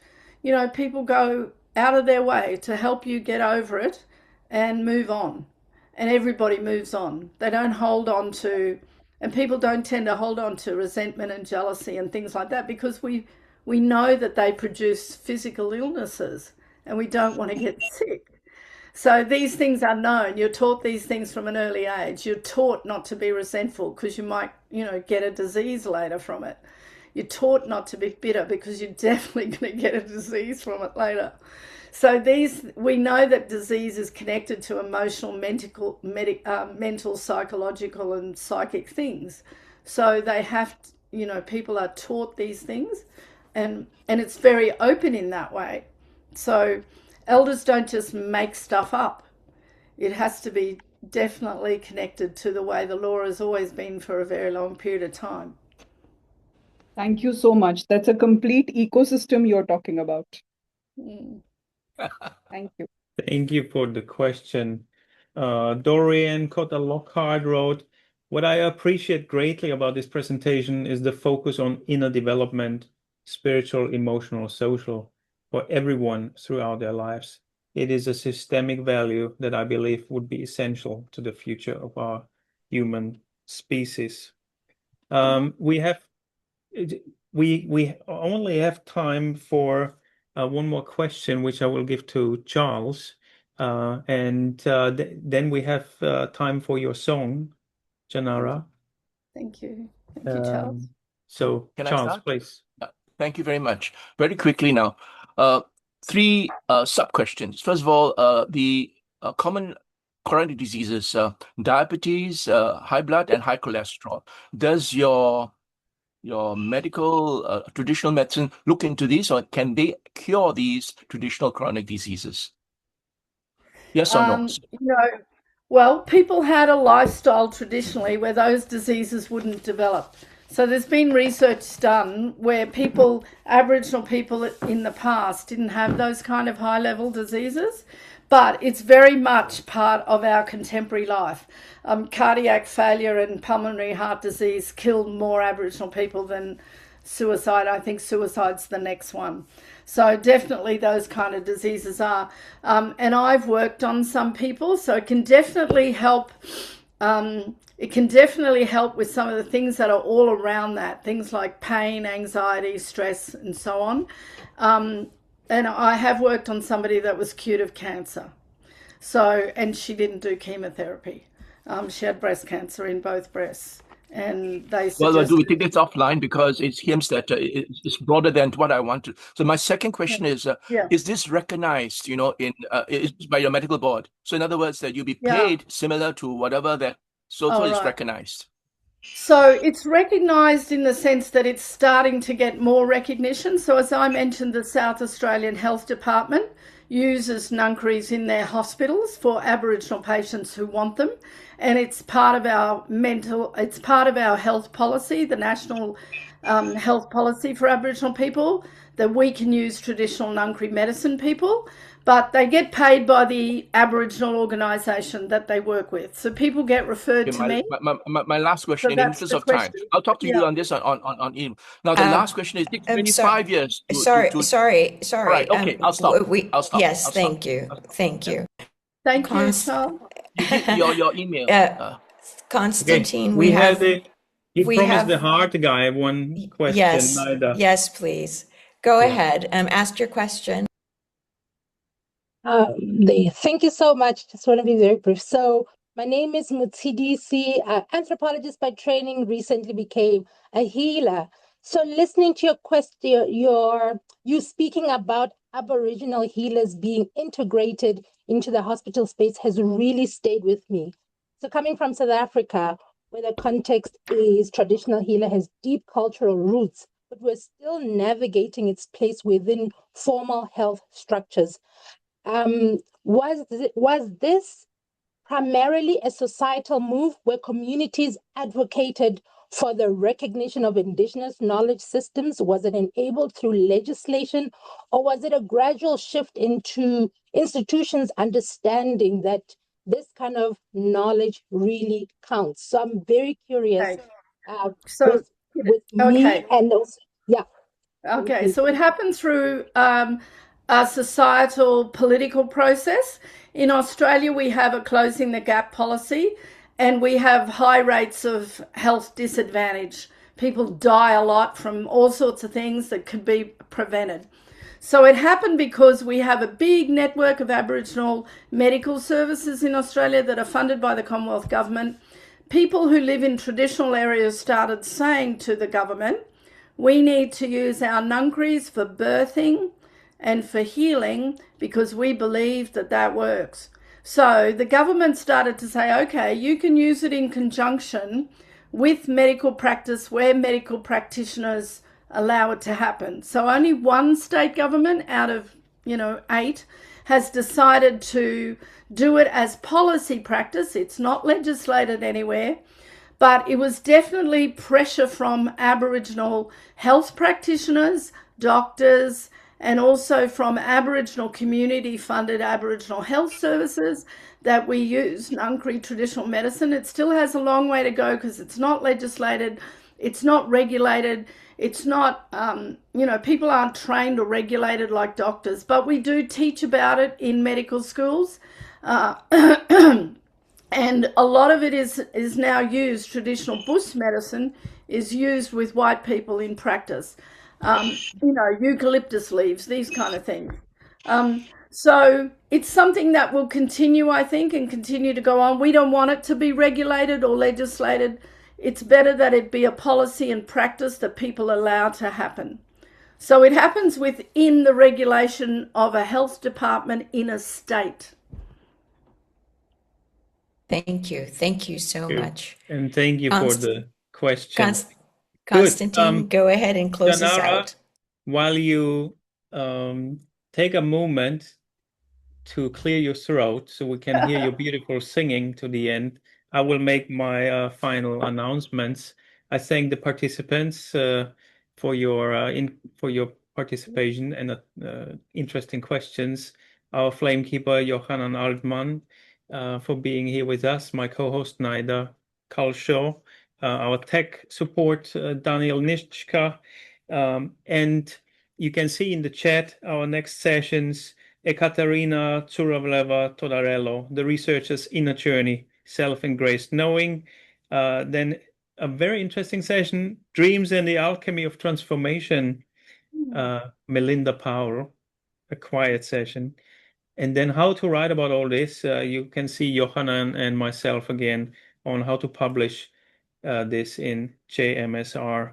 People go out of their way to help you get over it and move on. And everybody moves on. They don't hold on to, and people don't tend to hold on to resentment and jealousy and things like that, because we know that they produce physical illnesses and we don't want to get sick. So these things are known. You're taught these things from an early age. You're taught not to be resentful because you might, get a disease later from it. You're taught not to be bitter because you're definitely going to get a disease from it later. So we know that disease is connected to emotional, mental, psychological, and psychic things. So they have, people are taught these things, and it's very open in that way. So elders don't just make stuff up. It has to be definitely connected to the way the law has always been for a very long period of time. Thank you so much. That's a complete ecosystem you're talking about. Thank you. Thank you for the question. Dorian Cotta Lockhart wrote, what I appreciate greatly about this presentation is the focus on inner development, spiritual, emotional, social, for everyone throughout their lives. It is a systemic value that I believe would be essential to the future of our human species. We only have time for one more question, which I will give to Charles, and then we have time for your song, Tjanara. Thank you. Thank you, Charles. So, Can I Charles, start? please. Thank you very much. Very quickly now, three sub-questions. First of all, the common chronic diseases, diabetes, high blood, and high cholesterol. Does your medical, traditional medicine look into these, or can they cure these traditional chronic diseases? Yes or no? Well, people had a lifestyle traditionally where those diseases wouldn't develop. So there's been research done where Aboriginal people in the past didn't have those kind of high-level diseases, but it's very much part of our contemporary life. Cardiac failure and pulmonary heart disease kill more Aboriginal people than suicide. I think suicide's the next one. So definitely those kind of diseases are. And I've worked on some people, so it can definitely help. It can definitely help with some of the things that are all around that, things like pain, anxiety, stress, and so on. And I have worked on somebody that was cured of cancer. So, and she didn't do chemotherapy. She had breast cancer in both breasts. And they suggested... Well, do we take this offline, because it seems that it's broader than what I want to. So my second question is this recognized, by your medical board? So in other words, that you be paid similar to whatever that so is recognized. So it's recognised in the sense that it's starting to get more recognition. So as I mentioned, the South Australian Health Department uses ngungkaris in their hospitals for Aboriginal patients who want them. And it's part of our health policy, the national health policy for Aboriginal people, that we can use traditional ngungkari medicine people, but they get paid by the Aboriginal organisation that they work with. So people get referred to me. My last question, So in the that's interest the of time, question. I'll talk to you Yeah. on this on email. Now, the last question is, it takes 25 years to... Sorry. All right, okay, I'll stop. Yes, I'll thank stop. you. Thank you. Thank you, Charles. You give your email. Konstantin, we have you we promised have- the hard guy one question, Yes, Naida. yes, please. Go Yeah. ahead. Ask your question. Thank you so much. Just want to be very brief. So my name is Mutsidisi, anthropologist by training, recently became a healer. So listening to your question, you speaking about Aboriginal healers being integrated into the hospital space has really stayed with me. So coming from South Africa, where the context is traditional healer has deep cultural roots, but we're still navigating its place within formal health structures. Was this primarily a societal move where communities advocated for the recognition of Indigenous knowledge systems? Was it enabled through legislation, or was it a gradual shift into institutions understanding that this kind of knowledge really counts? So I'm very curious with me and also, yeah. Okay, so it happened through a societal political process. In Australia, we have a closing the gap policy, and we have high rates of health disadvantage. People die a lot from all sorts of things that could be prevented. So it happened because we have a big network of Aboriginal medical services in Australia that are funded by the Commonwealth Government. People who live in traditional areas started saying to the government, we need to use our ngungkaris for birthing and for healing because we believe that that works. So the government started to say, okay, you can use it in conjunction with medical practice where medical practitioners allow it to happen. So only one state government out of 8 has decided to do it as policy practice. It's not legislated anywhere. But it was definitely pressure from Aboriginal health practitioners, doctors, and also from Aboriginal community-funded Aboriginal health services that we use ngungkari traditional medicine. It still has a long way to go because it's not legislated, it's not regulated, it's not, people aren't trained or regulated like doctors, but we do teach about it in medical schools. And a lot of it is now used, traditional bush medicine is used with white people in practice. Eucalyptus leaves, these kind of things. So it's something that will continue, I think, and continue to go on. We don't want it to be regulated or legislated. It's better that it be a policy and practice that people allow to happen. So it happens within the regulation of a health department in a state. Thank you. Thank you so much. And thank you for the question. Konstantin, go ahead and close us Tjanara, out. while you take a moment to clear your throat so we can hear your beautiful singing to the end, I will make my final announcements. I thank the participants for your participation and interesting questions. Our flamekeeper, Yochanan Altman, for being here with us, my co-host, Naida, Culshaw, our tech support, Daniel Nishka, and you can see in the chat our next sessions, Ekaterina Tsuravleva Todarello, the researcher's inner journey, self-engraced knowing. Then a very interesting session, Dreams and the Alchemy of Transformation, Melinda Powell, a quiet session. And then how to write about all this, you can see Yochanan and myself again on how to publish this in JMSR.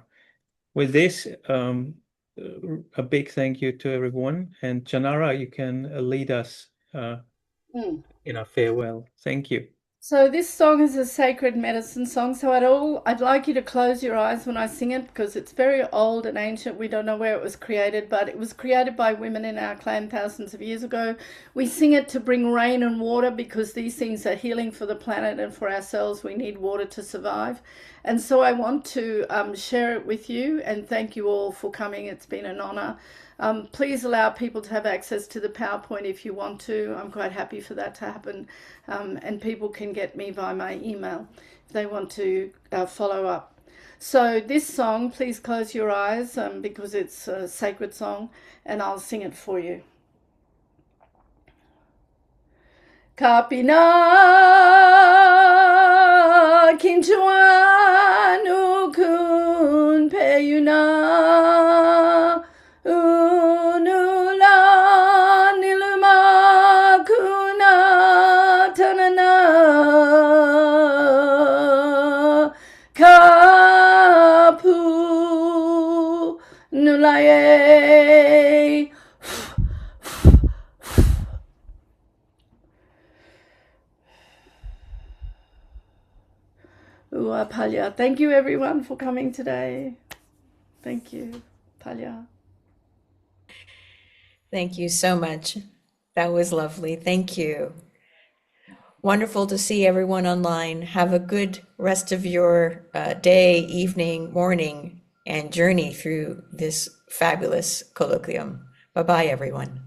With this, a big thank you to everyone. And Tjanara, you can lead us in a farewell. Thank you. So this song is a sacred medicine song. So I'd like you to close your eyes when I sing it, because it's very old and ancient. We don't know where it was created, but it was created by women in our clan thousands of years ago. We sing it to bring rain and water, because these things are healing for the planet and for ourselves. We need water to survive. And so I want to share it with you, and thank you all for coming. It's been an honor. Please allow people to have access to the PowerPoint if you want to. I'm quite happy for that to happen. And people can get me via my email if they want to follow up. So this song, please close your eyes because it's a sacred song, and I'll sing it for you. Kapina kinchuanu kun peyuna unula niluma kuna tanana kapu nulaye. Palya. Thank you everyone for coming today. Thank you, Palya. Thank you so much. That was lovely. Thank you. Wonderful to see everyone online. Have a good rest of your day, evening, morning, and journey through this fabulous colloquium. Bye-bye, everyone.